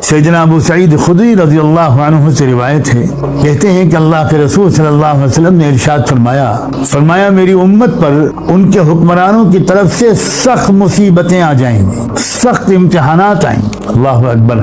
سیدنا ابو سعید خدری رضی اللہ عنہ سے روایت ہے، کہتے ہیں کہ اللہ کے رسول صلی اللہ علیہ وسلم نے ارشاد فرمایا میری امت پر ان کے حکمرانوں کی طرف سے سخت مصیبتیں آ جائیں گی، سخت امتحانات آئیں گے۔ اللہ اکبر،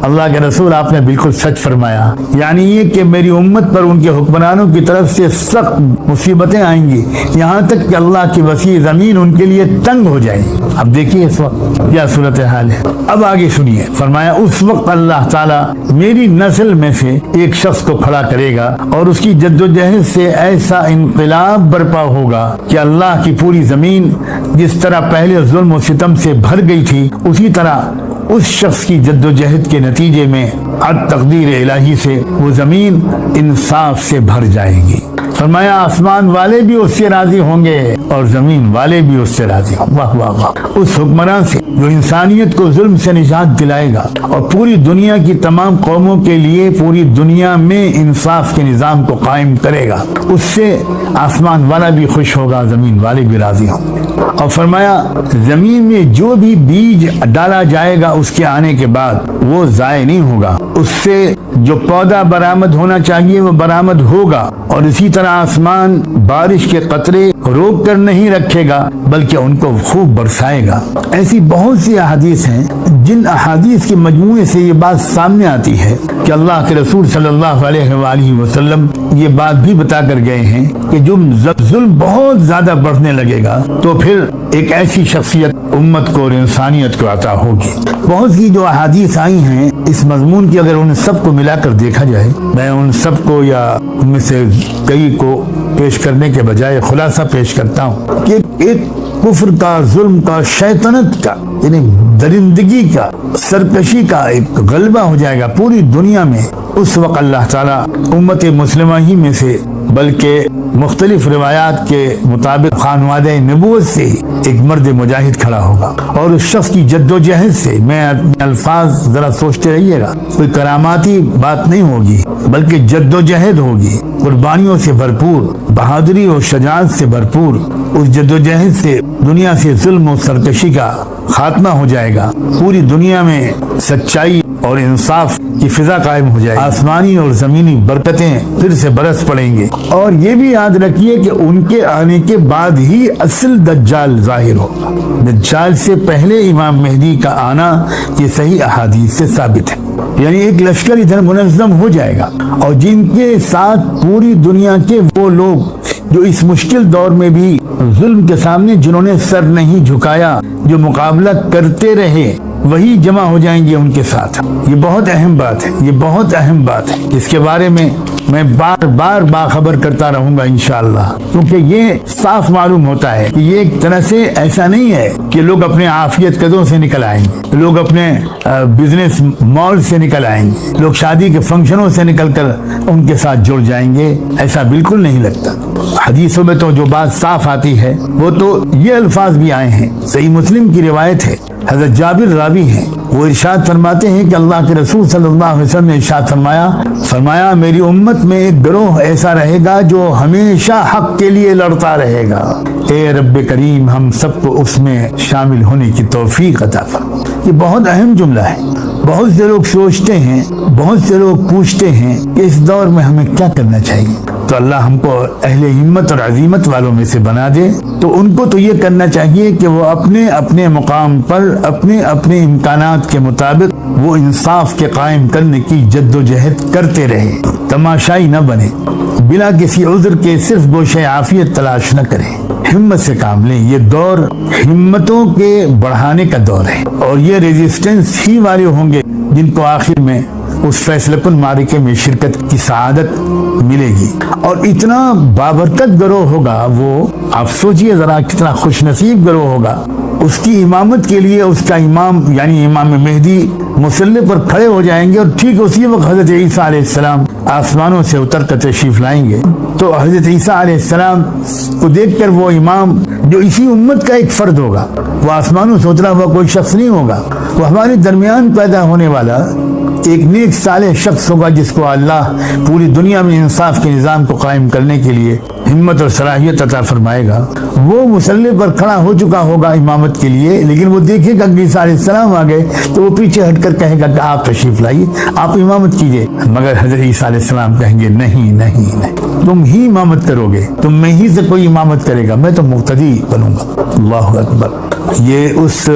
اللہ کے رسول آپ نے بالکل سچ فرمایا، یعنی یہ کہ میری امت پر ان کے حکمرانوں کی طرف سے سخت مصیبتیں آئیں گی، یہاں تک کہ اللہ کی وسیع زمین ان کے لیے تنگ ہو جائے گی۔ اب دیکھیے اس وقت کیا صورتحال ہے، اب آگے سنیے۔ فرمایا اس وقت اللہ تعالیٰ میری نسل میں سے ایک شخص کو کھڑا کرے گا اور اس کی جدوجہد سے ایسا انقلاب برپا ہوگا کہ اللہ کی پوری زمین جس طرح پہلے ظلم و ستم سے بھر گئی تھی، اسی طرح اس شخص کی جدوجہد کے نتیجے میں تقدیر الہی سے وہ زمین انصاف سے بھر جائے گی۔ فرمایا آسمان والے بھی اس سے راضی ہوں گے اور زمین والے بھی اس سے راضی ہوں گے۔ واہ واہ واہ، اس حکمران سے جو انسانیت کو ظلم سے نجات دلائے گا اور پوری دنیا کی تمام قوموں کے لیے پوری دنیا میں انصاف کے نظام کو قائم کرے گا، اس سے آسمان والا بھی خوش ہوگا، زمین والے بھی راضی ہوں گے۔ اور فرمایا زمین میں جو بھی بیج ڈالا جائے گا اس کے آنے کے بعد وہ ضائع نہیں ہوگا، اس سے جو پودا برآمد ہونا چاہیے وہ برآمد ہوگا، اور اسی طرح آسمان بارش کے قطرے روک کر نہیں رکھے گا بلکہ ان کو خوب برسائے گا۔ ایسی بہت سی احادیث ہیں جن احادیث کے مجموعے سے یہ بات سامنے آتی ہے کہ اللہ کے رسول صلی اللہ علیہ وآلہ وسلم یہ بات بھی بتا کر گئے ہیں کہ جو ظلم بہت زیادہ بڑھنے لگے گا تو پھر ایک ایسی شخصیت امت کو اور انسانیت کو عطا ہوگی۔ بہت سی جو احادیث آئی ہیں اس مضمون کی، اگر ان سب کو ملا کر دیکھا جائے، میں ان سب کو یا ان میں سے کئی کو پیش کرنے کے بجائے خلاصہ پیش کرتا ہوں کہ ایک کفر کا، ظلم کا، شیطنت کا، یعنی درندگی کا، سرکشی کا ایک غلبہ ہو جائے گا پوری دنیا میں۔ اس وقت اللہ تعالیٰ امت مسلمہ ہی میں سے بلکہ مختلف روایات کے مطابق خانوادہ نبوت سے ایک مرد مجاہد کھڑا ہوگا، اور اس شخص کی جد و جہد سے، میں اپنے الفاظ ذرا سوچتے رہیے گا، کوئی کراماتی بات نہیں ہوگی بلکہ جد و جہد ہوگی، قربانیوں سے بھرپور، بہادری اور شجاعت سے بھرپور۔ اس جد و جہد سے دنیا سے ظلم و سرکشی کا خاتمہ ہو جائے گا، پوری دنیا میں سچائی اور انصاف کی فضا قائم ہو جائے گی، آسمانی اور زمینی برکتیں پھر سے برس پڑیں گے۔ اور یہ بھی یاد رکھیے کہ ان کے آنے کے بعد ہی اصل دجال ظاہر ہوگا، دجال سے پہلے امام مہدی کا آنا یہ صحیح احادیث سے ثابت ہے۔ یعنی ایک لشکر ادھر منظم ہو جائے گا، اور جن کے ساتھ پوری دنیا کے وہ لوگ جو اس مشکل دور میں بھی ظلم کے سامنے جنہوں نے سر نہیں جھکایا، جو مقابلہ کرتے رہے، وہی جمع ہو جائیں گے ان کے ساتھ۔ یہ بہت اہم بات ہے، یہ بہت اہم بات ہے، اس کے بارے میں میں بار بار باخبر کرتا رہوں گا انشاءاللہ، کیونکہ یہ صاف معلوم ہوتا ہے کہ یہ ایک طرح سے ایسا نہیں ہے کہ لوگ اپنے عافیت قدوں سے نکل آئیں گے، لوگ اپنے بزنس مال سے نکل آئیں گے، لوگ شادی کے فنکشنوں سے نکل کر ان کے ساتھ جڑ جائیں گے، ایسا بالکل نہیں لگتا۔ حدیثوں میں تو جو بات صاف آتی ہے وہ تو یہ الفاظ بھی آئے ہیں، صحیح مسلم کی روایت ہے، حضرت جابر راوی ہیں، وہ ارشاد فرماتے ہیں کہ اللہ کے رسول صلی اللہ علیہ وسلم نے ارشاد فرمایا میری امت میں ایک گروہ ایسا رہے گا جو ہمیشہ حق کے لیے لڑتا رہے گا، اے رب کریم ہم سب کو اس میں شامل ہونے کی توفیق عطا فرما۔ یہ بہت اہم جملہ ہے۔ بہت سے لوگ سوچتے ہیں، بہت سے لوگ پوچھتے ہیں کہ اس دور میں ہمیں کیا کرنا چاہیے، تو اللہ ہم کو اہل ہمت اور عزیمت والوں میں سے بنا دے۔ تو ان کو تو یہ کرنا چاہیے کہ وہ اپنے اپنے مقام پر اپنے اپنے امکانات کے مطابق وہ انصاف کے قائم کرنے کی جد و جہد کرتے رہے، تماشائی نہ بنے، بلا کسی عذر کے صرف گوشہ عافیت تلاش نہ کریں، ہمت سے کام لیں۔ یہ دور ہمتوں کے بڑھانے کا دور ہے، اور یہ ریزسٹنس ہی والے ہوں گے جن کو آخر میں اس فیصلہ کن معرکے میں شرکت کی سعادت ملے گی۔ اور اتنا بابرکت گروہ ہوگا وہ، آپ سوچئے ذرا کتنا خوش نصیب گروہ ہوگا۔ اس کی امامت کے لیے اس کا امام یعنی امام مہدی مصلی پر کھڑے ہو جائیں گے، اور ٹھیک اسی وقت حضرت عیسیٰ علیہ السلام آسمانوں سے اتر کر تشریف لائیں گے۔ تو حضرت عیسیٰ علیہ السلام کو دیکھ کر وہ امام جو اسی امت کا ایک فرد ہوگا، وہ آسمانوں سے اترا ہوا کوئی شخص نہیں ہوگا، وہ ہمارے درمیان پیدا ہونے والا ایک نیک صالح شخص ہوگا جس کو اللہ پوری دنیا میں انصاف کے نظام کو قائم کرنے کے لیے ہمت اور صلاحیت عطا فرمائے گا. وہ مصلی پر کھڑا ہو چکا ہوگا امامت کے لیے، لیکن وہ دیکھے گا کہ عیسیٰ علیہ السلام آ گئے تو وہ پیچھے ہٹ کر کہے گا کہ آپ تشریف لائیے، آپ امامت کیجیے. مگر حضرت عیسیٰ علیہ السلام کہیں گے نہیں نہیں نہیں، تم ہی امامت کرو گے، تم میں ہی سے کوئی امامت کرے گا، میں تو مقتدی بنوں گا. اللہ اکبر. یہ اس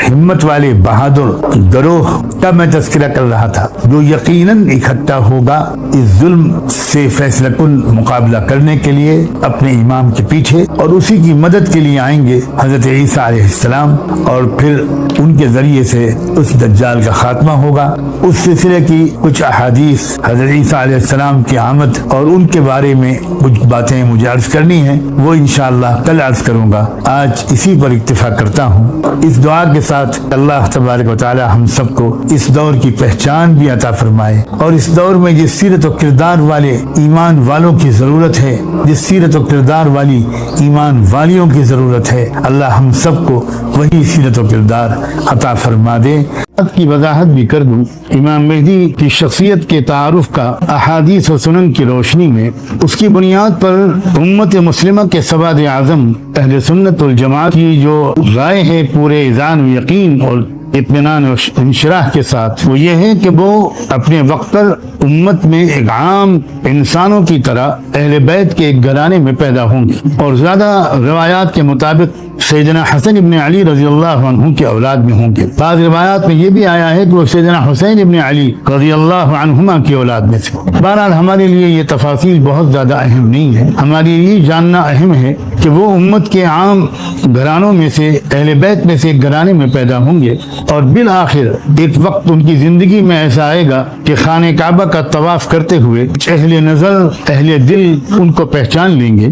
ہمت والے بہادر گروہ کا میں تذکرہ کر رہا تھا جو یقیناً اکٹھا ہوگا اس ظلم سے فیصلہ کن مقابلہ کرنے کے لیے اپنے امام کے پیچھے، اور اسی کی مدد کے لیے آئیں گے حضرت عیسیٰ علیہ السلام، اور پھر ان کے ذریعے سے اس دجال کا خاتمہ ہوگا. اس سلسلے کی کچھ احادیث حضرت عیسیٰ علیہ السلام کی آمد اور ان کے بارے میں کچھ باتیں مجھے عرض کرنی ہیں، وہ انشاءاللہ کل عرض کروں گا. آج اسی پر اکتفا کرتا ہوں، اس دعا کے ساتھ اللہ تبارک و تعالی ہم سب کو اس دور کی پہچان بھی عطا فرمائے، اور اس دور میں جس سیرت و کردار والے ایمان والوں کی ضرورت ہے، جس سیرت و کردار والی ایمان والیوں کی ضرورت ہے، اللہ ہم سب کو وہی سیرت و کردار عطا فرما دے. اب کی وضاحت بھی کر دوں. امام مہدی کی شخصیت کے تعارف کا احادیث و سنن کی روشنی میں اس کی بنیاد پر امت مسلمہ کے سواد اعظم اہل سنت والجماعت کی جو رائے ہے پورے اذعان و یقین اور اطمینان و انشراح کے ساتھ، وہ یہ ہے کہ وہ اپنے وقت پر امت میں ایک عام انسانوں کی طرح اہل بیت کے ایک گھرانے میں پیدا ہوں گے، اور زیادہ روایات کے مطابق سیدنا حسن ابن علی رضی اللہ عنہ کے اولاد میں ہوں گے. بعض روایات میں یہ بھی آیا ہے کہ وہ سیدنا حسین ابن علی رضی اللہ عنہما کی اولاد میں سے. بہرحال ہمارے لیے یہ تفاصیل بہت زیادہ اہم نہیں ہے، ہمارے لیے جاننا اہم ہے کہ وہ امت کے عام گھرانوں میں سے، اہل بیت میں سے ایک گھرانے میں پیدا ہوں گے، اور بالآخر ایک وقت ان کی زندگی میں ایسا آئے گا کہ خانہ کعبہ کا طواف کرتے ہوئے اہل نظر، اہل دل ان کو پہچان لیں گے،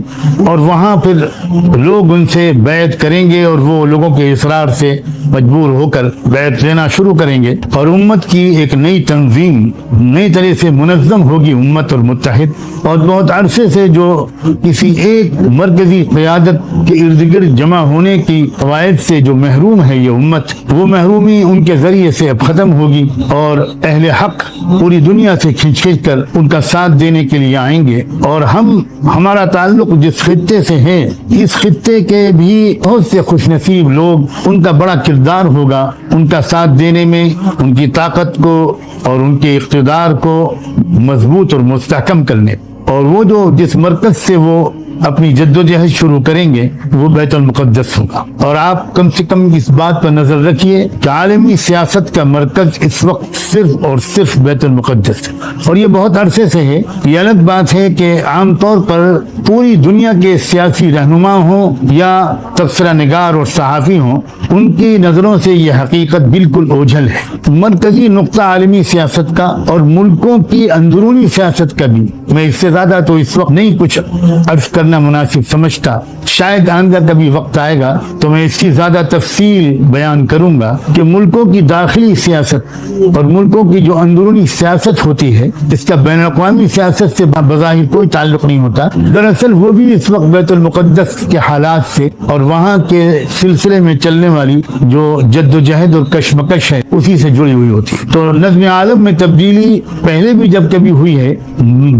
اور وہاں پھر لوگ ان سے بیعت کریں گے، اور وہ لوگوں کے اصرار سے مجبور ہو کر بیعت لینا شروع کریں گے، اور امت کی ایک نئی تنظیم نئی طرح سے منظم ہوگی امت اور متحد. اور بہت عرصے سے جو کسی ایک مرکزی قیادت کے ارد گرد جمع ہونے کی قواعد سے جو محروم ہے یہ امت، وہ محرومی ان کے ذریعے سے اب ختم ہوگی، اور اہل حق پوری دنیا سے کھنچ کھنچ کر ان کا ساتھ دینے کے لیے آئیں گے. اور ہمارا تعلق جس خطے سے ہے، اس خطے کے بھی بہت سے خوش نصیب لوگ، ان کا بڑا کردار ہوگا ان کا ساتھ دینے میں، ان کی طاقت کو اور ان کے اقتدار کو مضبوط اور مستحکم کرنے. اور وہ جو جس مرکز سے وہ اپنی جدوجہد شروع کریں گے وہ بیت المقدس ہوگا. اور آپ کم سے کم اس بات پر نظر رکھیے کہ عالمی سیاست کا مرکز اس وقت صرف اور صرف بیت المقدس ہے. اور یہ بہت عرصے سے ہے. یہ الگ بات ہے کہ عام طور پر پوری دنیا کے سیاسی رہنما ہوں یا تبصرہ نگار اور صحافی ہوں، ان کی نظروں سے یہ حقیقت بالکل اوجھل ہے. مرکزی نقطہ عالمی سیاست کا اور ملکوں کی اندرونی سیاست کا بھی میں اس سے زیادہ تو اس وقت نہیں کچھ عرض کرنا مناسب سمجھتا. شاید آئندہ کبھی وقت آئے گا تو میں اس کی زیادہ تفصیل بیان کروں گا کہ ملکوں کی داخلی سیاست اور ملکوں کی جو اندرونی سیاست ہوتی ہے، اس کا بین الاقوامی سیاست سے بظاہر کوئی تعلق نہیں ہوتا. دراصل وہ بھی اس وقت بیت المقدس کے حالات سے اور وہاں کے سلسلے میں چلنے والی جو جد و جہد اور کشمکش ہے اسی سے جڑی ہوئی ہوتی ہے. تو نظم عالم میں تبدیلی پہلے بھی جب کبھی ہوئی ہے،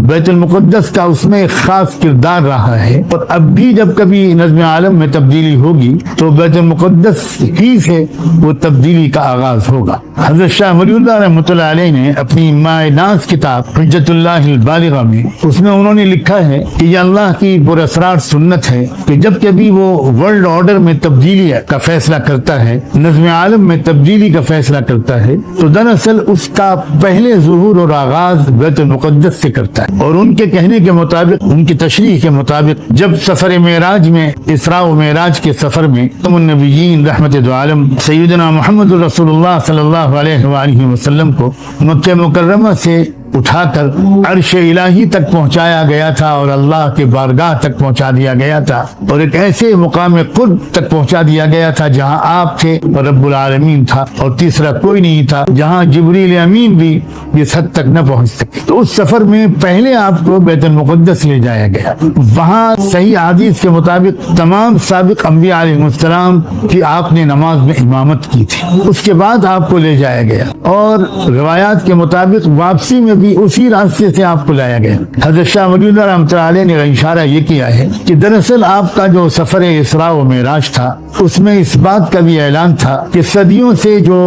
بیت المقدس کا اس میں ایک خاص کردار رہا ہے، اور اب بھی جب کبھی نظم عالم میں تبدیلی ہوگی تو بیت المقدس ہی سے وہ تبدیلی کا آغاز ہوگا. حضرت شاہ ولی اللہ رحمۃ اللہ علیہ نے اپنی مائے ناز کتاب حجت اللہ البالغہ میں اس میں انہوں نے لکھا ہے کہ یہ اللہ کی پراسرار سنت ہے کہ جب کبھی وہ ورلڈ آرڈر میں تبدیلی کا فیصلہ کرتا ہے، نظم عالم میں تبدیلی کا فیصلہ کرتا ہے، تو دراصل اس کا پہلے ظہور اور آغاز بیت المقدس سے کرتا ہے. اور ان کے کہنے کے مطابق، ان کی تشریح کے مطابق، جب سفر معراج میں، اسراء و معراج کے سفر میں تم النبیین رحمت دو عالم سیدنا محمد رسول اللہ صلی اللہ علیہ وآلہ وسلم کو مکہ مکرمہ سے اٹھا کر عرش الہی تک پہنچایا گیا تھا اور اللہ کے بارگاہ تک پہنچا دیا گیا تھا، اور ایک ایسے مقام قرب تک پہنچا دیا گیا تھا جہاں آپ تھے اور رب العالمین تھا، اور تیسرا کوئی نہیں تھا، جہاں جبریل امین بھی اس حد تک نہ پہنچ سکے. تو اس سفر میں پہلے آپ کو بیت المقدس لے جایا گیا. وہاں صحیح حدیث کے مطابق تمام سابق انبیاء علیہ السلام کی آپ نے نماز میں امامت کی تھی. اس کے بعد آپ کو لے جایا گیا، اور روایات کے مطابق واپسی میں بھی اسی راستے سے آپ کو لایا گیا۔ حضرت شاہ ولی اللہ رحمۃ اللہ علیہ نے اشارہ یہ کیا ہے کہ دراصل آپ کا جو سفر اسراء و معراج تھا اس میں اس بات کا بھی اعلان تھا کہ صدیوں سے جو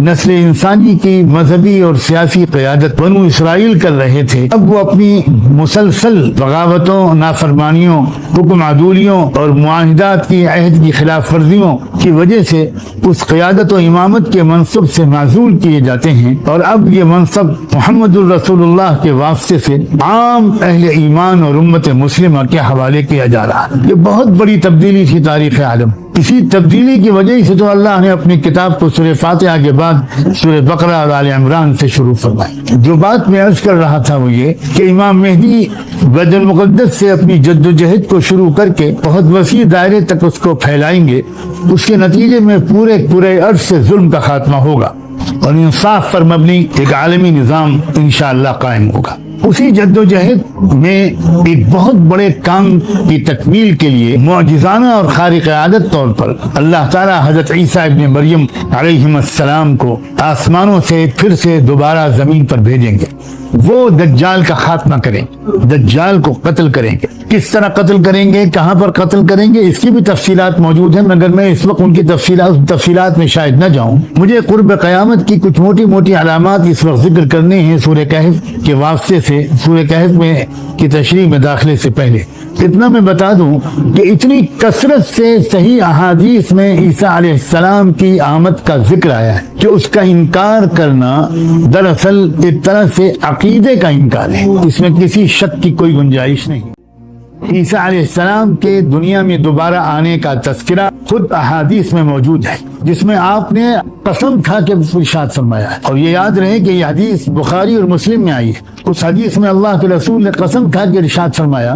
نسل انسانی کی مذہبی اور سیاسی قیادت بنو اسرائیل کر رہے تھے، اب وہ اپنی مسلسل بغاوتوں، نافرمانیوں، حکم عدولیوں اور معاہدات کی عہد کی خلاف ورزیوں کی وجہ سے اس قیادت و امامت کے منصب سے معزول کیے جاتے ہیں، اور اب یہ منصب محمد الرسول اللہ کے واسطے سے عام اہل ایمان اور امت مسلمہ کے حوالے کیا جا رہا ہے۔ یہ بہت بڑی تبدیلی تھی تاریخ عالم۔ اسی تبدیلی کی وجہ سے تو اللہ نے اپنی کتاب کو سورہ فاتحہ کے بعد سورہ بقرہ اور آل عمران سے شروع فرمائی۔ جو بات میں عرض کر رہا تھا وہ یہ کہ امام مہدی بیت المقدس سے اپنی جد و جہد کو شروع کر کے بہت وسیع دائرے تک اس کو پھیلائیں گے۔ اس کے نتیجے میں پورے عرض سے ظلم کا خاتمہ ہوگا اور انصاف پر مبنی ایک عالمی نظام انشاءاللہ قائم ہوگا۔ اسی جد و جہد میں ایک بہت بڑے کام کی تکمیل کے لیے معجزانہ اور خارق عادت طور پر اللہ تعالیٰ حضرت عیسیٰ ابن مریم علیہ السلام کو آسمانوں سے پھر سے دوبارہ زمین پر بھیجیں گے۔ وہ دجال کا خاتمہ کریں، دجال کو قتل کریں گے۔ کس طرح قتل کریں گے، کہاں پر قتل کریں گے، اس کی بھی تفصیلات موجود ہیں، مگر میں اس وقت ان کی تفصیلات میں شاید نہ جاؤں۔ مجھے قرب قیامت کی کچھ موٹی علامات اس وقت ذکر کرنے ہیں سورہ کہف کے واسطے سے، سورہ کہف میں کی تشریح میں داخلے سے پہلے اتنا میں بتا دوں کہ اتنی کثرت سے صحیح احادیث میں عیسیٰ علیہ السلام کی آمد کا ذکر آیا ہے کہ اس کا انکار کرنا دراصل ایک طرح سے عقیدے کا انکار ہے، اس میں کسی شک کی کوئی گنجائش نہیں۔ عیسیٰ علیہ السلام کے دنیا میں دوبارہ آنے کا تذکرہ خود احادیث میں موجود ہے، جس میں آپ نے قسم کھا کے ارشاد فرمایا ہے، اور یہ یاد رہے کہ یہ حدیث بخاری اور مسلم میں آئی ہے۔ اس حدیث میں اللہ کے رسول نے قسم کھا کے ارشاد فرمایا،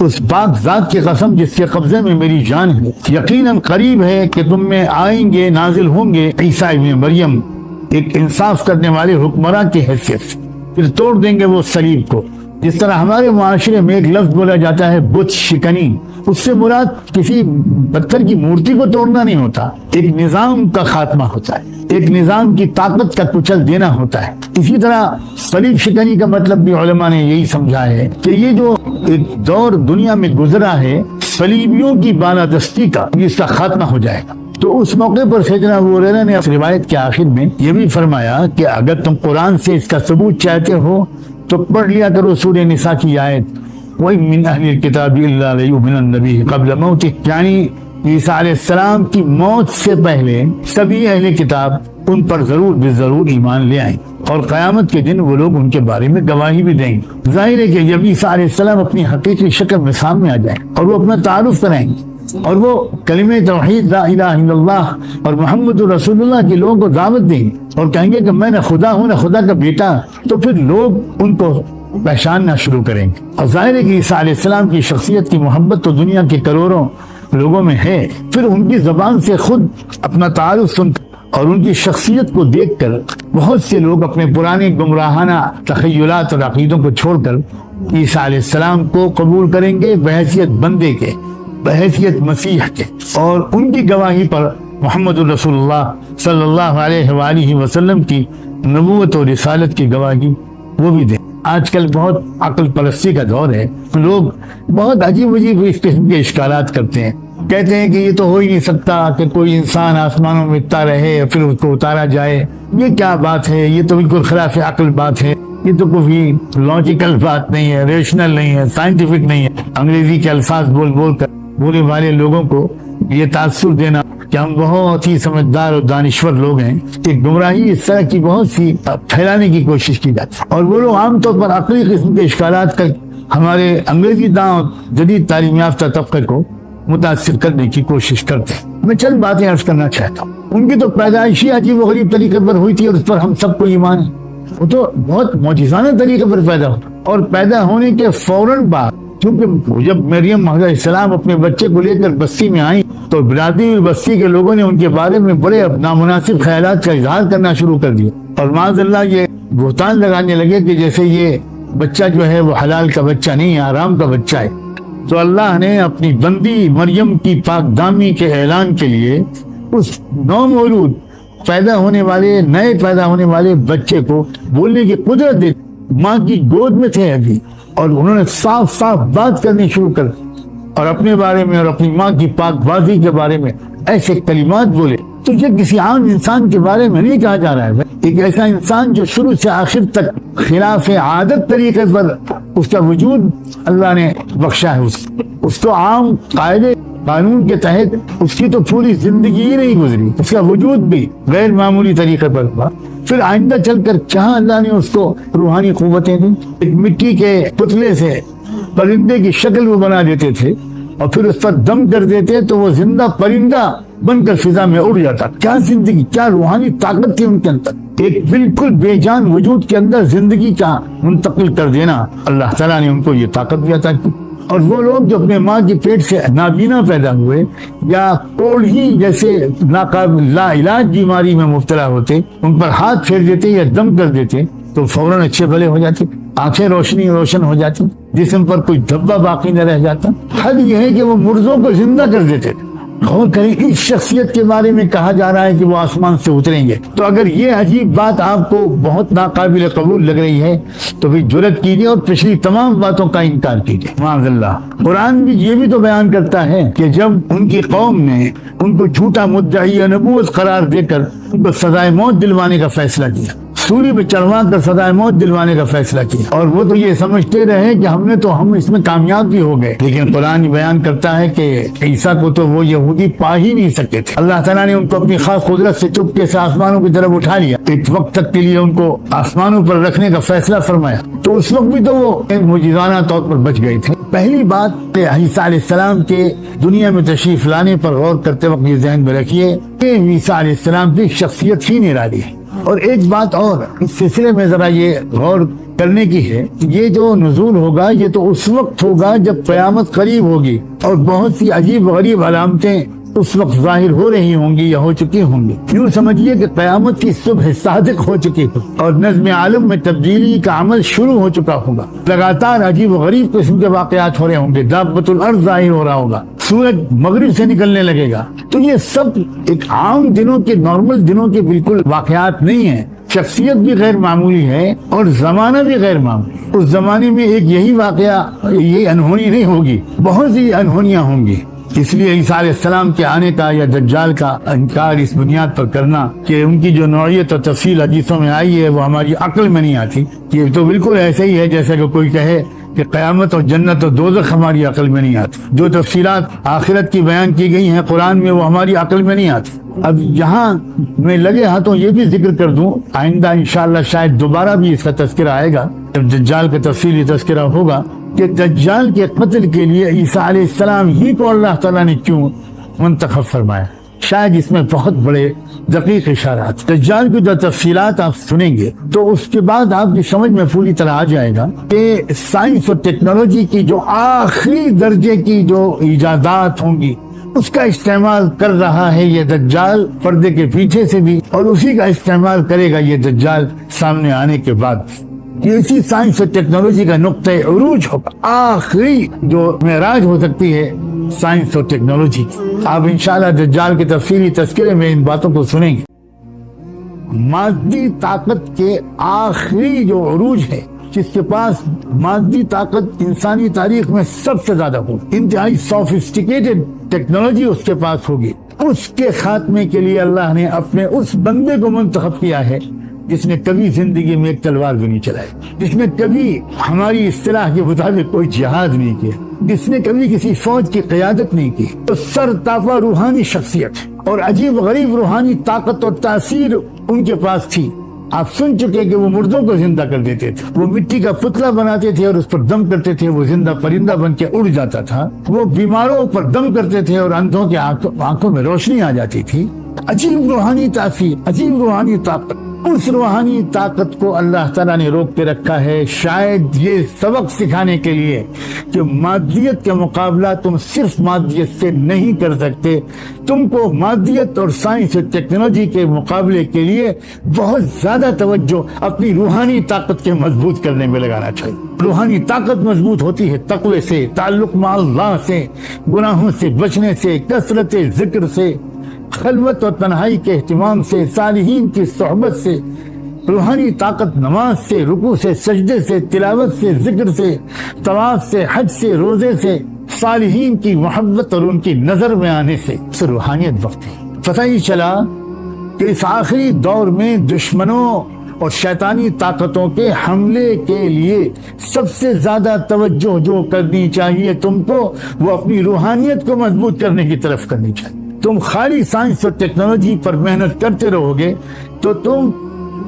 اس پاک ذات کی قسم جس کے قبضے میں میری جان ہے، یقیناً قریب ہے کہ تم میں آئیں گے، نازل ہوں گے عیسیٰ ابن مریم ایک انصاف کرنے والے حکمراں کی حیثیت سے، پھر توڑ دیں گے وہ صلیب کو۔ جس طرح ہمارے معاشرے میں ایک لفظ بولا جاتا ہے بت شکنی، اس سے مراد کسی پتھر کی مورتی کو توڑنا نہیں ہوتا، ایک نظام کا خاتمہ ہوتا ہے، ایک نظام کی طاقت کا کچل دینا ہوتا ہے۔ اسی طرح صلیب شکنی کا مطلب بھی علماء نے یہی سمجھا ہے کہ یہ جو ایک دور دنیا میں گزرا ہے صلیبیوں کی بالادستی کا، اس کا خاتمہ ہو جائے گا۔ تو اس موقع پر سیدنا ابو ہریرہ نے روایت کے آخر میں یہ بھی فرمایا کہ اگر تم قرآن سے اس کا ثبوت چاہتے ہو تو پڑھ لیا کرو سورہ نساء کی آیت وَإِن مِّنْ أَهْلِ الْكِتَابِ إِلَّا لَيُؤْمِنَنَّ بِهِ قَبْلَ مَوْتِهِ، یعنی عیسیٰ علیہ السلام کی موت سے پہلے سبھی اہل کتاب ان پر ضرور بضرور ایمان لے آئیں، اور قیامت کے دن وہ لوگ ان کے بارے میں گواہی بھی دیں گے۔ ظاہر ہے کہ جب عیسیٰ علیہ السلام اپنی حقیقی شکل میں سامنے آ جائیں اور وہ اپنا تعارف کرائیں گے اور وہ کلمہ توحید لا الہ الا اللہ اور محمد رسول اللہ کے لوگوں کو دعوت دیں گے اور کہیں گے کہ میں نہ خدا ہوں نہ خدا کا بیٹا، تو پھر لوگ ان کو پہچاننا شروع کریں گے۔ اور ظاہر ہے کہ عیسیٰ علیہ السلام کی شخصیت کی محبت تو دنیا کے کروڑوں لوگوں میں ہے، پھر ان کی زبان سے خود اپنا تعارف سن اور ان کی شخصیت کو دیکھ کر بہت سے لوگ اپنے پرانے گمراہانہ تخیلات اور عقیدوں کو چھوڑ کر عیسیٰ علیہ السلام کو قبول کریں گے بحیثیت بندے کے، بحیثیت مسیح کے، اور ان کی گواہی پر محمد الرسول اللہ صلی اللہ علیہ وآلہ وسلم کی نبوت اور رسالت کی گواہی وہ بھی دیں۔ آج کل بہت عقل پرستی کا دور ہے، لوگ بہت عجیب اس قسم کے اشکالات کرتے ہیں، کہتے ہیں کہ یہ تو ہو ہی نہیں سکتا کہ کوئی انسان آسمانوں میں اٹھتا رہے پھر اس کو اتارا جائے، یہ کیا بات ہے، یہ تو بالکل خلاف عقل بات ہے، یہ تو کوئی لاجیکل بات نہیں ہے، ریشنل نہیں ہے، سائنٹیفک نہیں ہے۔ انگریزی کے الفاظ بول کر بولے والے لوگوں کو یہ تاثر دینا کہ ہم بہت ہی سمجھدار اور دانشور لوگ ہیں، کہ گمراہی اس طرح کی بہت سی پھیلانے کی کوشش کی جاتی ہے، اور وہ لوگ عام طور پر عقلی قسم کے اشکالات کر ہمارے انگریزی داں جدید تعلیم یافتہ طبقے کو متاثر کرنے کی کوشش کرتے ہیں۔ میں چند باتیں عرض کرنا چاہتا ہوں۔ ان کی تو پیدائشی عجیب و غریب طریقے پر ہوئی تھی اور اس پر ہم سب کو ایمان ہے، وہ تو بہت معجزانہ طریقے پر پیدا ہوتا، اور پیدا ہونے کے فوراً بعد کیونکہ جب مریم علیہ السلام اپنے بچے کو لے کر بستی میں آئیں تو برادری اور بستی کے لوگوں نے ان کے بارے میں بڑے نامناسب خیالات کا اظہار کرنا شروع کر دیا، اور معاذ اللہ یہ بہتان لگانے لگے کہ جیسے یہ بچہ جو ہے وہ حلال کا بچہ نہیں ہے، حرام کا بچہ ہے۔ تو اللہ نے اپنی بندی مریم کی پاک دامی کے اعلان کے لیے اس نومولود نئے پیدا ہونے والے بچے کو بولنے کی قدرت دی، ماں کی گود میں تھے ابھی، اور انہوں نے صاف صاف بات کرنی شروع کر اور اپنے بارے میں اور اپنی ماں کی پاک بازی کے بارے میں ایسے کلمات بولے. تو یہ کسی عام انسان کے بارے میں نہیں کہا جا رہا ہے، ایک ایسا انسان جو شروع سے آخر تک خلاف عادت طریقے پر اس کا وجود اللہ نے بخشا ہے. اس کو عام قاعدے قانون کے تحت اس کی تو پوری زندگی ہی نہیں گزری، اس کا وجود بھی غیر معمولی طریقے پر تھا. پھر آئندہ چل کر کہاں اللہ نے اس کو روحانی قوتیں دی. ایک مٹی کے پتلے سے پرندے کی شکل وہ بنا دیتے تھے اور پھر اس پر دم کر دیتے تو وہ زندہ پرندہ بن کر فضا میں اڑ جاتا. کیا زندگی، کیا روحانی طاقت تھی ان کے اندر. ایک بالکل بے جان وجود کے اندر زندگی کا منتقل کر دینا، اللہ تعالیٰ نے ان کو یہ طاقت بھی عطا کی. اور وہ لوگ جو اپنے ماں کی پیٹ سے نابینا پیدا ہوئے یا کوڑھی جیسے ناقابل لا علاج بیماری میں مبتلا ہوتے، ان پر ہاتھ پھیر دیتے یا دم کر دیتے تو فوراً اچھے بھلے ہو جاتے، آنکھیں روشن ہو جاتی، جسم پر کوئی دھبا باقی نہ رہ جاتا. حد یہ ہے کہ وہ مردوں کو زندہ کر دیتے تھے. غور کریں، اس شخصیت کے بارے میں کہا جا رہا ہے کہ وہ آسمان سے اتریں گے. تو اگر یہ عجیب بات آپ کو بہت ناقابل قبول لگ رہی ہے تو پھر جرأت کیجیے اور پچھلی تمام باتوں کا انکار کیجیے. معاذ اللہ. قرآن بھی یہ بھی تو بیان کرتا ہے کہ جب ان کی قوم نے ان کو جھوٹا مدعی نبوت قرار دے کر ان کو سزائے موت دلوانے کا فیصلہ کیا، سولی پہ چڑھوا کر سزائے موت دلوانے کا فیصلہ کیا، اور وہ تو یہ سمجھتے رہے کہ ہم اس میں کامیاب بھی ہو گئے. لیکن قرآن بیان کرتا ہے کہ عیسیٰ کو تو وہ یہودی پا ہی نہیں سکتے تھے. اللہ تعالیٰ نے ان کو اپنی خاص قدرت سے چپکے سے آسمانوں کی طرف اٹھا لیا، ایک وقت تک کے لیے ان کو آسمانوں پر رکھنے کا فیصلہ فرمایا. تو اس وقت بھی تو وہ معجزانہ طور پر بچ گئے تھے. پہلی بات عیسیٰ علیہ السلام کے دنیا میں تشریف لانے پر غور کرتے وقت یہ ذہن میں رکھیے کہ عیسیٰ علیہ السلام کی شخصیت ہی نرالی ہے. اور ایک بات اور اس سلسلے میں ذرا یہ غور کرنے کی ہے، یہ جو نزول ہوگا یہ تو اس وقت ہوگا جب قیامت قریب ہوگی اور بہت سی عجیب غریب علامتیں اس وقت ظاہر ہو رہی ہوں گی یا ہو چکی ہوں گی. یوں سمجھیے کہ قیامت کی صبح صادق ہو چکی ہے اور نظم عالم میں تبدیلی کا عمل شروع ہو چکا ہوگا. لگاتار عجیب و غریب قسم کے واقعات ہو رہے ہوں گے، دابۃ الارض ظاہر ہو رہا ہوگا، سورج مغرب سے نکلنے لگے گا. تو یہ سب ایک عام دنوں کے نارمل دنوں کے بالکل واقعات نہیں ہیں. شخصیت بھی غیر معمولی ہے اور زمانہ بھی غیر معمولی. اس زمانے میں ایک یہی واقعہ، یہ انہونی نہیں ہوگی، بہت سی انہونیاں ہوں گی. اس لیے عیسیٰ علیہ السلام کے آنے کا یا دجال کا انکار اس بنیاد پر کرنا کہ ان کی جو نوعیت اور تفصیل حدیثوں میں آئی ہے وہ ہماری عقل میں نہیں آتی. یہ تو بالکل ایسے ہی ہے جیسے کہ کوئی کہے کہ قیامت اور جنت اور دوزخ ہماری عقل میں نہیں آتی. جو تفصیلات آخرت کی بیان کی گئی ہیں قرآن میں وہ ہماری عقل میں نہیں آتی. اب یہاں میں لگے ہاتھوں یہ بھی ذکر کر دوں، آئندہ انشاءاللہ شاید دوبارہ بھی اس کا تذکرہ آئے گا جب دجال کا تفصیلی تذکرہ ہوگا، کہ دجال کے قتل کے لیے عیسیٰ علیہ السلام ہی کو اللہ تعالیٰ نے کیوں منتخب فرمایا. شاید اس میں بہت بڑے دقیق اشارات. دجال کی جو تفصیلات آپ سنیں گے تو اس کے بعد آپ کی سمجھ میں پوری طرح آ جائے گا کہ سائنس اور ٹیکنالوجی کی جو آخری درجے کی جو ایجادات ہوں گی اس کا استعمال کر رہا ہے یہ دجال پردے کے پیچھے سے بھی، اور اسی کا استعمال کرے گا یہ دجال سامنے آنے کے بعد. اسی سائنس اور ٹیکنالوجی کا نقطۂ عروج ہوگا، آخری جو معراج ہو سکتی ہے سائنس اور ٹیکنالوجی کی. آپ انشاءاللہ دجال کے تفصیلی تذکرے میں ان باتوں کو سنیں گے. مادی طاقت کے آخری جو عروج ہے، جس کے پاس مادی طاقت انسانی تاریخ میں سب سے زیادہ ہوگی، انتہائی سوفسٹیکیٹڈ ٹیکنالوجی اس کے پاس ہوگی، اس کے خاتمے کے لیے اللہ نے اپنے اس بندے کو منتخب کیا ہے جس نے کبھی زندگی میں ایک تلوار بھی نہیں چلائی، جس نے کبھی ہماری اصطلاح کے مطابق کوئی جہاد نہیں کیا، جس نے کبھی کسی فوج کی قیادت نہیں کی. تو سر تافہ روحانی شخصیت اور عجیب غریب روحانی طاقت اور تاثیر ان کے پاس تھی. آپ سن چکے کہ وہ مردوں کو زندہ کر دیتے تھے، وہ مٹی کا پتلا بناتے تھے اور اس پر دم کرتے تھے، وہ زندہ پرندہ بن کے اڑ جاتا تھا. وہ بیماروں پر دم کرتے تھے اور اندھوں کے آنکھوں میں روشنی آ جاتی تھی. عجیب روحانی تاثیر، عجیب روحانی طاقت. اس روحانی طاقت کو اللہ تعالیٰ نے روک کے رکھا ہے، شاید یہ سبق سکھانے کے لیے کہ مادیت کا مقابلہ تم صرف مادیت سے نہیں کر سکتے. تم کو مادیت اور سائنس اور ٹیکنالوجی کے مقابلے کے لیے بہت زیادہ توجہ اپنی روحانی طاقت کے مضبوط کرنے میں لگانا چاہیے. روحانی طاقت مضبوط ہوتی ہے تقوی سے، تعلق مع اللہ سے، گناہوں سے بچنے سے، کثرت ذکر سے، خلوت اور تنہائی کے اہتمام سے، صالحین کی صحبت سے. روحانی طاقت نماز سے، رکوع سے، سجدے سے، تلاوت سے، ذکر سے، طواف سے، حج سے، روزے سے، صالحین کی محبت اور ان کی نظر میں آنے سے روحانیت بڑھتی ہے۔ پتہ ہی چلا کہ اس آخری دور میں دشمنوں اور شیطانی طاقتوں کے حملے کے لیے سب سے زیادہ توجہ جو کرنی چاہیے تم کو، وہ اپنی روحانیت کو مضبوط کرنے کی طرف کرنی چاہیے۔ تم خالی سائنس اور ٹیکنالوجی پر محنت کرتے رہو گے تو تم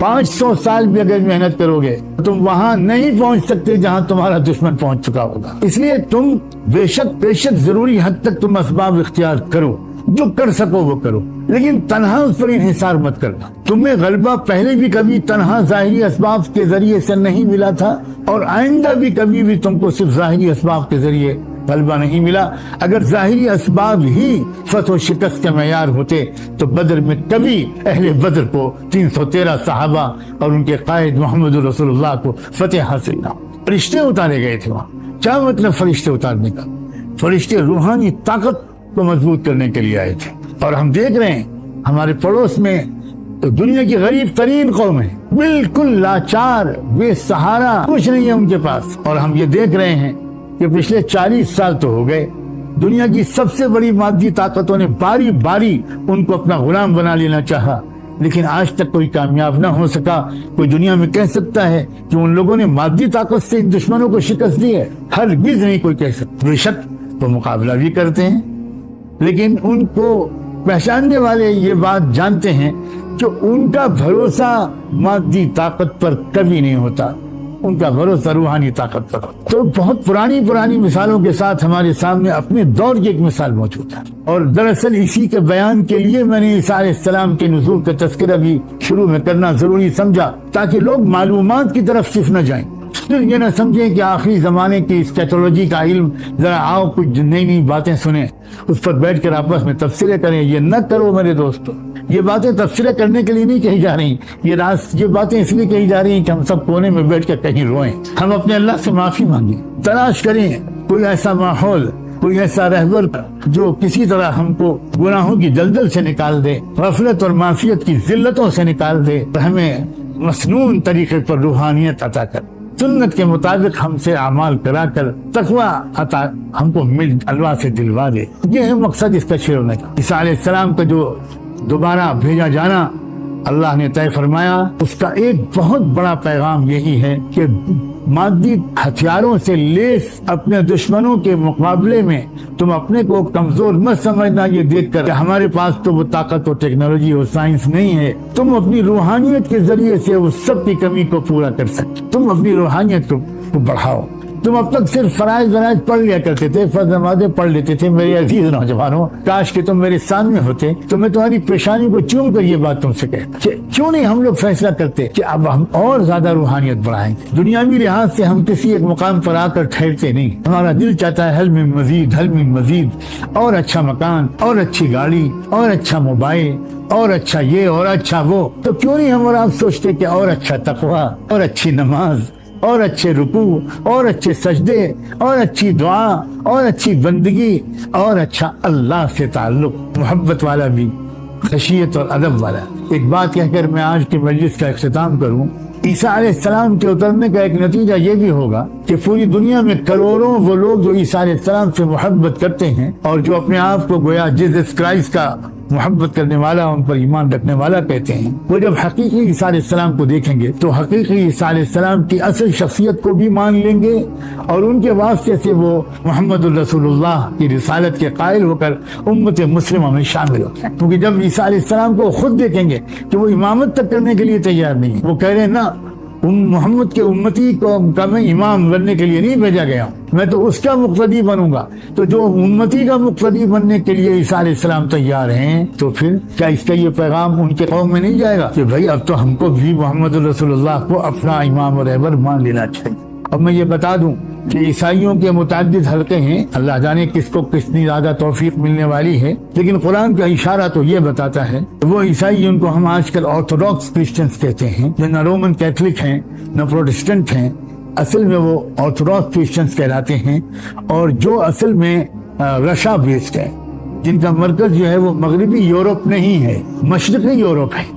500 سال بھی اگر محنت کرو گے تم وہاں نہیں پہنچ سکتے جہاں تمہارا دشمن پہنچ چکا ہوگا۔ اس لیے تم بے شک ضروری حد تک تم اسباب اختیار کرو، جو کر سکو وہ کرو، لیکن تنہا اس پر انحصار مت کرنا۔ تمہیں غلبہ پہلے بھی کبھی تنہا ظاہری اسباب کے ذریعے سے نہیں ملا تھا، اور آئندہ بھی کبھی بھی تم کو صرف ظاہری اسباب کے ذریعے غلبہ نہیں ملا۔ اگر ظاہری اسباب ہی فتح و شکست کے معیار ہوتے تو بدر میں کبھی اہل بدر کو 313 صحابہ اور ان کے قائد محمد رسول اللہ کو فتح حاصل نہ ہو۔ فرشتے اتارے گئے تھے وہاں۔ کیا مطلب فرشتے اتارنے کا؟ فرشتے روحانی طاقت کو مضبوط کرنے کے لیے آئے تھے، اور ہم دیکھ رہے ہیں ہمارے پڑوس میں دنیا کی غریب ترین قوم ہے، بالکل لاچار، بے سہارا، کچھ نہیں ہے ان کے پاس، اور ہم یہ دیکھ رہے ہیں کہ پچھلے 40 سال تو ہو گئے دنیا کی سب سے بڑی مادی طاقتوں نے باری باری ان کو اپنا غلام بنا لینا چاہا، لیکن آج تک کوئی کامیاب نہ ہو سکا۔ کوئی دنیا میں کہہ سکتا ہے کہ ان لوگوں نے مادی طاقت سے دشمنوں کو شکست دی ہے؟ ہرگز نہیں کوئی کہہ سکتا۔ بے شک وہ مقابلہ بھی کرتے ہیں، لیکن ان کو پہچاننے والے یہ بات جانتے ہیں کہ ان کا بھروسہ مادی طاقت پر کبھی نہیں ہوتا، ان کا بھروسہ روحانی طاقت پر ہوتا۔ تو بہت پرانی مثالوں کے ساتھ ہمارے سامنے اپنے دور کی ایک مثال موجود ہے، اور دراصل اسی کے بیان کے لیے میں نے عیسیٰ علیہ السلام کے نزول کا تذکرہ بھی شروع میں کرنا ضروری سمجھا، تاکہ لوگ معلومات کی طرف صرف نہ جائیں، صرف یہ نہ سمجھیں کہ آخری زمانے کی اسکیٹولوجی کا علم، ذرا آؤ کچھ نئی باتیں سنیں، اس پر بیٹھ کر آپس میں تبصرے کریں۔ یہ نہ کرو میرے دوستو، یہ باتیں تبصرے کرنے کے لیے نہیں کہی جا رہی، یہ باتیں اس لیے کہی جا رہی ہیں کہ ہم سب کونے میں بیٹھ کر کہیں روئیں، ہم اپنے اللہ سے معافی مانگیں، تلاش کریں کوئی ایسا ماحول، کوئی ایسا رہبر جو کسی طرح ہم کو گناہوں کی دلدل سے نکال دے، غفلت اور معصیت کی ذلتوں سے نکال دے، اور ہمیں مسنون طریقے پر روحانیت عطا کر، سنت کے مطابق ہم سے اعمال کرا کر تقویٰ عطا ہم کو اللہ سے دلوا دے۔ یہ ہے مقصد اس کا شروع ہونے کا۔ عیسیٰ علیہ السلام کا جو دوبارہ بھیجا جانا اللہ نے طے فرمایا، اس کا ایک بہت بڑا پیغام یہی ہے کہ مادی ہتھیاروں سے لیس اپنے دشمنوں کے مقابلے میں تم اپنے کو کمزور مت سمجھنا، یہ دیکھ کر کہ ہمارے پاس تو وہ طاقت اور ٹیکنالوجی اور سائنس نہیں ہے۔ تم اپنی روحانیت کے ذریعے سے اس سب کی کمی کو پورا کر سکتے، تم اپنی روحانیت کو بڑھاؤ۔ تم اب تک صرف فرائض پڑھ لیا کرتے تھے، فرض نمازیں پڑھ لیتے تھے۔ میرے عزیز نوجوانوں، کاش کہ تم میرے سامنے ہوتے تو میں تمہاری پیشانی کو چوم کر یہ بات تم سے کہتا کہ کیوں نہیں ہم لوگ فیصلہ کرتے کہ اب ہم اور زیادہ روحانیت بڑھائیں گے۔ دنیاوی لحاظ سے ہم کسی ایک مقام پر آ کر ٹھہرتے نہیں، ہمارا دل چاہتا ہے حل میں مزید، اور اچھا مکان، اور اچھی گاڑی، اور اچھا موبائل، اور اچھا یہ اور اچھا وہ۔ تو کیوں نہیں ہم اور آپ سوچتے کہ اور اچھا تقویٰ، اور اچھی نماز، اور اچھے رکوع، اور اچھے سجدے، اور اچھی دعا، اور اچھی بندگی، اور اچھا اللہ سے تعلق، محبت والا بھی، خشیت اور ادب والا۔ ایک بات کہہ کر میں آج کی مجلس کا اختتام کروں۔ عیسیٰ علیہ السلام کے اترنے کا ایک نتیجہ یہ بھی ہوگا کہ پوری دنیا میں کروڑوں وہ لوگ جو عیسیٰ علیہ السلام سے محبت کرتے ہیں اور جو اپنے آپ کو گویا جیسس کرائسٹ کا محبت کرنے والا، ان پر ایمان رکھنے والا کہتے ہیں، وہ جب حقیقی عیسیٰ علیہ السلام کو دیکھیں گے تو حقیقی عیسیٰ علیہ السلام کی اصل شخصیت کو بھی مان لیں گے، اور ان کے واسطے سے وہ محمد الرسول اللہ کی رسالت کے قائل ہو کر امت مسلمہ میں شامل ہو گئے۔ کیونکہ جب عیسیٰ علیہ السلام کو خود دیکھیں گے کہ وہ امامت تک کرنے کے لیے تیار نہیں، وہ کہہ رہے ہیں نا، محمد کے امتی کو میں امام بننے کے لیے نہیں بھیجا گیا ہوں، میں تو اس کا مقتدی بنوں گا۔ تو جو امتی کا مقتدی بننے کے لیے عیسیٰ علیہ السلام تیار ہیں، تو پھر کیا اس کا یہ پیغام ان کے قوم میں نہیں جائے گا کہ بھائی اب تو ہم کو بھی محمد رسول اللہ کو اپنا امام اور رہبر مان لینا چاہیے؟ اب میں یہ بتا دوں کہ عیسائیوں کے متعدد حلقے ہیں، اللہ جانے کس کو کتنی زیادہ توفیق ملنے والی ہے، لیکن قرآن کا اشارہ تو یہ بتاتا ہے وہ عیسائی، ان کو ہم آج کل آرتھوڈاکس کرسچنز کہتے ہیں، جو نہ رومن کیتھولک ہیں نہ پروٹسٹنٹ ہیں، اصل میں وہ آرتھوڈاکس کرسچنز کہلاتے ہیں، اور جو اصل میں رشا بیسڈ ہے، جن کا مرکز جو ہے وہ مغربی یورپ نہیں ہے، مشرقی یورپ ہے،